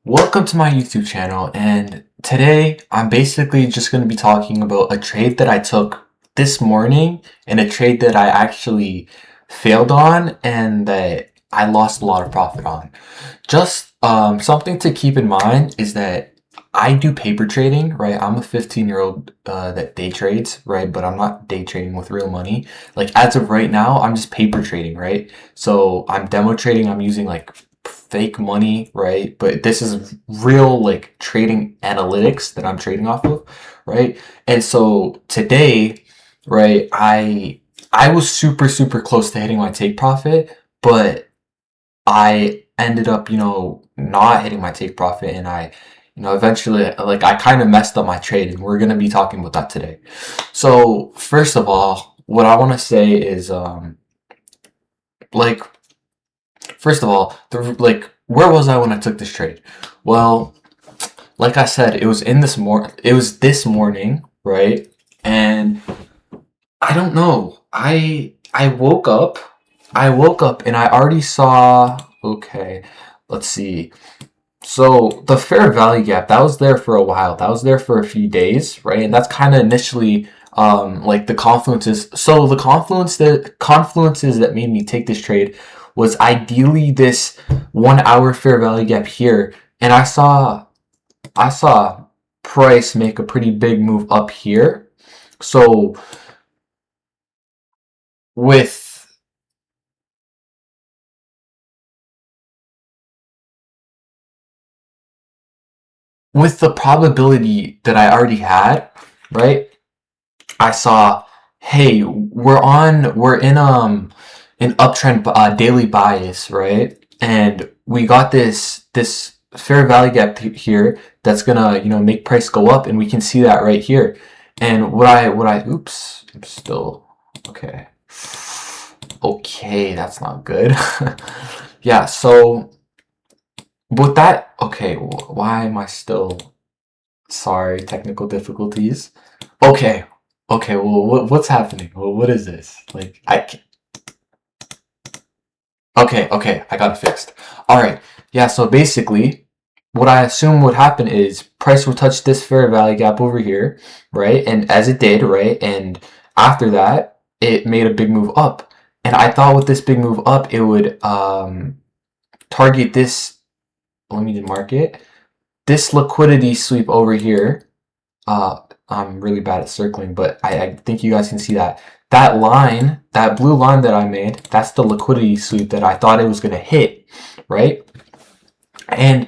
Welcome to my YouTube channel, and today I'm basically just going to be talking about a trade that I took this morning and a trade that I actually failed on and that I lost a lot of profit on. Just something to keep in mind is that I do paper trading, right? I'm a 15-year-old that day trades, right? But I'm not day trading with real money. Like as of right now, I'm just paper trading, right? So I'm demo trading. I'm using like fake money, right? But this is real like trading analytics that I'm trading off of, right? And so today, right, I was super close to hitting my take profit, but I ended up, not hitting my take profit, and eventually, like, I kind of messed up my trade, and we're gonna be talking about that today. So, first of all, what I want to say is, like, first of all, where was I when I took this trade? Well, like I said, it was this morning, right? And I don't know. I woke up and I already saw, okay, let's see. So the fair value gap, that was there for a while. That was there for a few days, right? And that's kind of initially like the confluences. So the confluences that made me take this trade was ideally this 1 hour fair value gap here. And I saw price make a pretty big move up here. So with with the probability that I already had, right? I saw, hey, we're in an uptrend daily bias, right? And we got this fair value gap here that's gonna make price go up, and we can see that right here. And oops, I'm still okay. Okay, that's not good. Yeah, so with that, okay, why am I still sorry, technical difficulties? Okay, okay, well, what's happening? Well, what is this? Like, okay, I got it fixed. All right, yeah, so basically, what I assume would happen is price will touch this fair value gap over here, right? And as it did, right? And after that, it made a big move up. And I thought with this big move up, it would target this, let me mark it, this liquidity sweep over here. I'm really bad at circling, but I think you guys can see that. That line, that blue line that I made, that's the liquidity sweep that I thought it was going to hit, right? And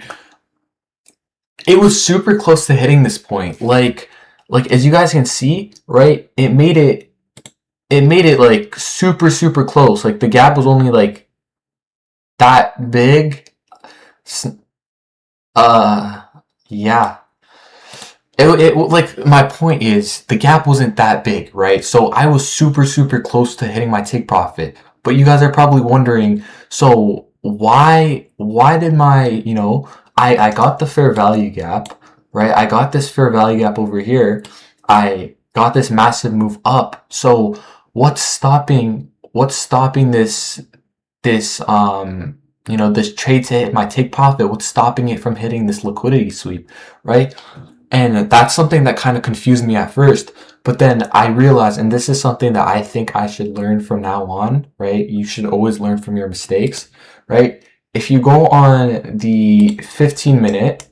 it was super close to hitting this point. Like as you guys can see, right? It made it like super close. Like the gap was only like that big. Uh, yeah. It like my point is the gap wasn't that big, right? So I was super close to hitting my take profit. But you guys are probably wondering, so why did my, I got the fair value gap, right? I got this fair value gap over here. I got this massive move up. So what's stopping this trade to hit my take profit? What's stopping it from hitting this liquidity sweep, right? And that's something that kind of confused me at first. But then I realized, and this is something that I think I should learn from now on, right? You should always learn from your mistakes, right? If you go on the 15-minute,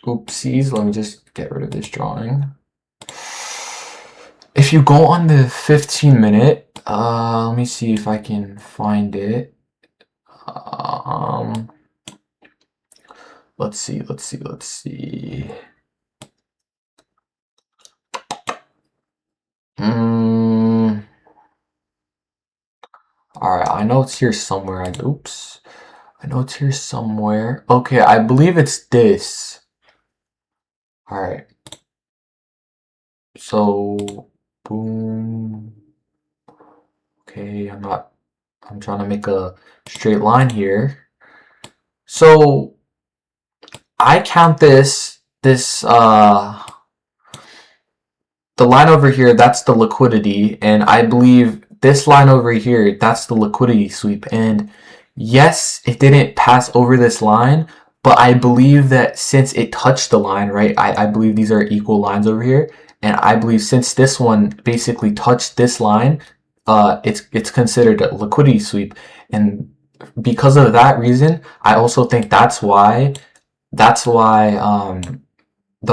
oopsies, let me just get rid of this drawing. If you go on the 15-minute, let me see if I can find it. Um, let's see. Mm, all right, I know it's here somewhere. Oops. I know it's here somewhere. Okay, I believe it's this. All right. So, boom. Okay, I'm trying to make a straight line here. So, I count the line over here, that's the liquidity, and I believe this line over here, that's the liquidity sweep. And yes, it didn't pass over this line, But I believe that since it touched the line, right? I believe these are equal lines over here. And I believe since this one basically touched this line, it's considered a liquidity sweep. And because of that reason, I also think that's why the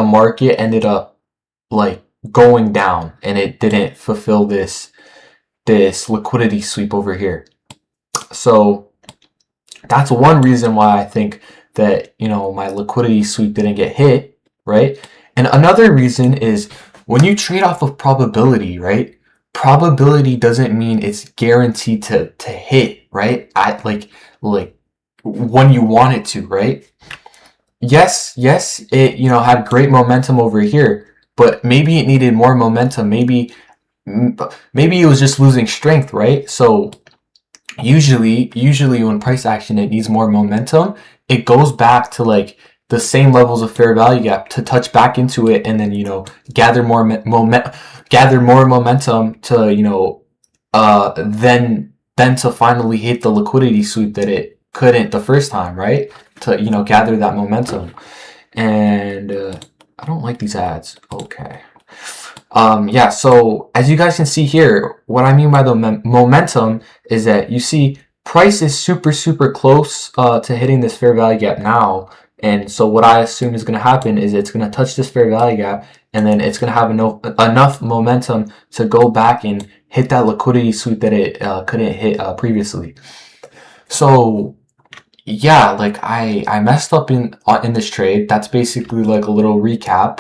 market ended up like going down and it didn't fulfill this liquidity sweep over here. So that's one reason why I think that, my liquidity sweep didn't get hit, right? And another reason is when you trade off of probability, right? Probability doesn't mean it's guaranteed to hit, right? At like when you want it to, right? Yes, it had great momentum over here, but maybe it needed more momentum. Maybe it was just losing strength, right? So usually when price action it needs more momentum, it goes back to like the same levels of fair value gap to touch back into it, and then gather more momentum to then to finally hit the liquidity sweep that it couldn't the first time, right? To gather that momentum. And I don't like these ads. Okay. Yeah, so as you guys can see here, what I mean by the momentum is that you see price is super close to hitting this fair value gap now. And so what I assume is going to happen is it's going to touch this fair value gap, and then it's going to have enough momentum to go back and hit that liquidity sweep that it couldn't hit previously. So yeah, like I messed up in this trade. That's basically like a little recap.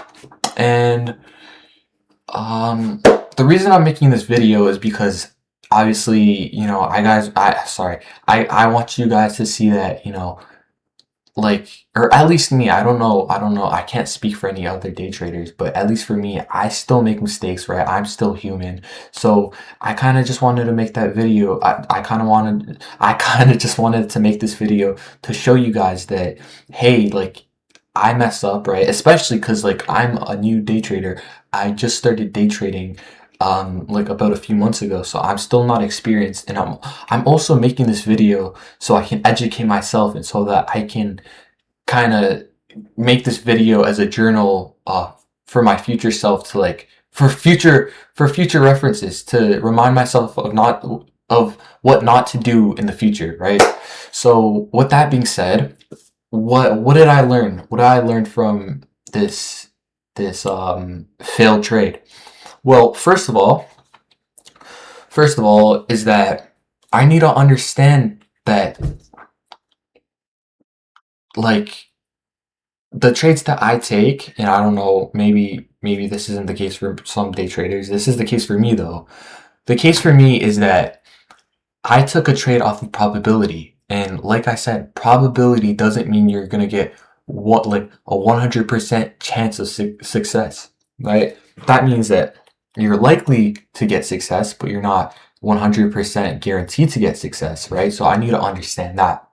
And the reason I'm making this video is because obviously, I want you guys to see that, like, or at least me, I don't know, I can't speak for any other day traders, but at least for me, I still make mistakes, right? I'm still human. So I kind of just wanted to make that video. I kind of just wanted to make this video to show you guys that, hey, like, I mess up, right? Especially because like I'm a new day trader. I just started day trading like about a few months ago, so I'm still not experienced, and I'm also making this video so I can educate myself and so that I can kind of make this video as a journal for my future self, to like for future references, to remind myself of what not to do in the future, right? So with that being said, what did I learn? What did I learn from this failed trade? Well, first of all is that I need to understand that, like, the trades that I take, and I don't know, maybe this isn't the case for some day traders. This is the case for me though. The case for me is that I took a trade off of probability. And like I said, probability doesn't mean you're going to get what like a 100% chance of success, right? That means that you're likely to get success, but you're not 100% guaranteed to get success, right? So I need to understand that.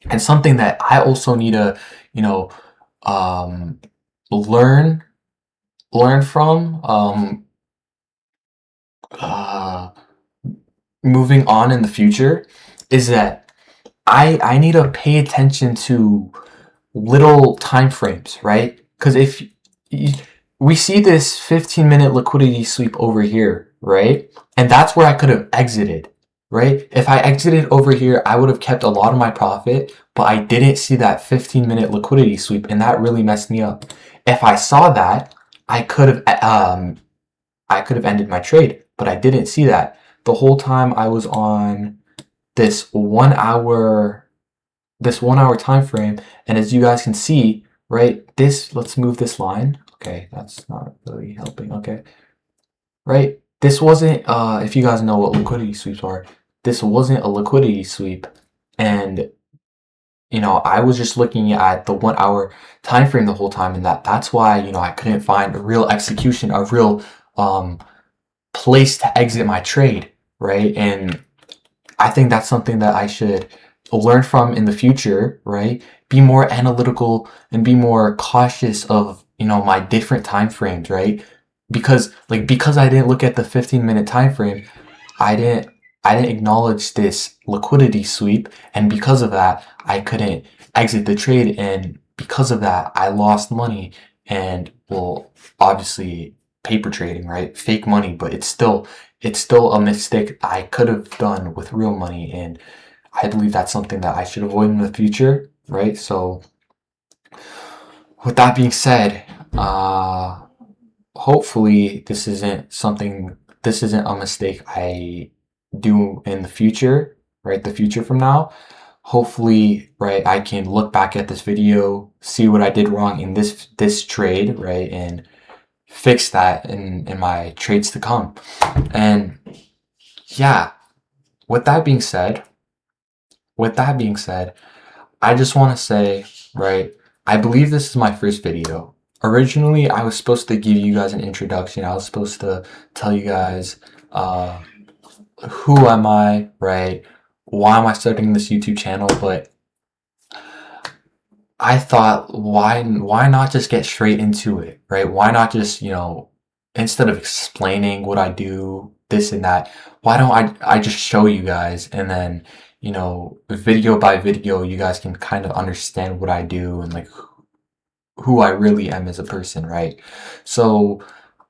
And something that I also need to, you know, um, learn from, uh, moving on in the future, is that I need to pay attention to little time frames, right? Because if we see this 15-minute liquidity sweep over here, right? And that's where I could have exited, right? If I exited over here, I would have kept a lot of my profit, but I didn't see that 15-minute liquidity sweep, and that really messed me up. If I saw that, I could have ended my trade, but I didn't see that. The whole time I was on this 1 hour time frame, and as you guys can see, right, let's move this line. Okay, that's not really helping. Okay, right, this wasn't, if you guys know what liquidity sweeps are, this wasn't a liquidity sweep. And I was just looking at the 1 hour time frame the whole time, and that's why I couldn't find a real execution, a real place to exit my trade, right? And I think that's something that I should learn from in the future, right? Be more analytical and be more cautious of, my different time frames, right? Because I didn't look at the 15-minute time frame, I didn't acknowledge this liquidity sweep, and because of that, I couldn't exit the trade, and because of that I lost money. And well, obviously paper trading, right? Fake money, but it's still a mistake I could have done with real money, and I believe that's something that I should avoid in the future, right? So with that being said, hopefully this isn't a mistake I do in the future, right? The future from now. Hopefully, right, I can look back at this video, see what I did wrong in this trade, right, and fix that in my trades to come. And yeah, with that being said, with that being said, I just want to say, right, I believe this is my first video. Originally, I was supposed to give you guys an introduction. I was supposed to tell you guys, uh, who am I, right? Why am I starting this YouTube channel? But I thought, why not just get straight into it, right? Why not just, instead of explaining what I do, this and that, why don't I just show you guys, and then, video by video, you guys can kind of understand what I do and like who I really am as a person, right? So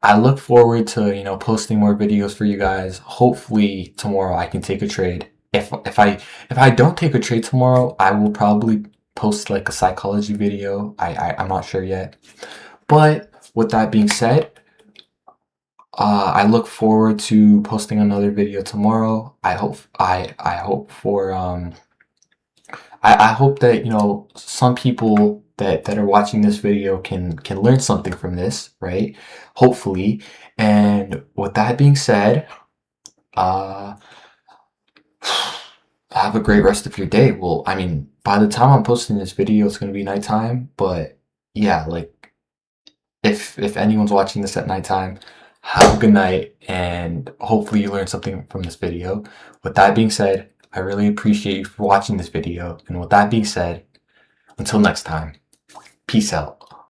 I look forward to, posting more videos for you guys. Hopefully tomorrow I can take a trade. If I don't take a trade tomorrow, I will probably post like a psychology video. I'm not sure yet. But with that being said, I look forward to posting another video tomorrow. I hope for I hope that some people that are watching this video can learn something from this, right? Hopefully. And with that being said, uh have a great rest of your day. Well, I mean, by the time I'm posting this video, it's gonna be nighttime. But yeah, like if anyone's watching this at nighttime, have a good night, and hopefully you learned something from this video. With that being said, I really appreciate you for watching this video. And with that being said, until next time, peace out.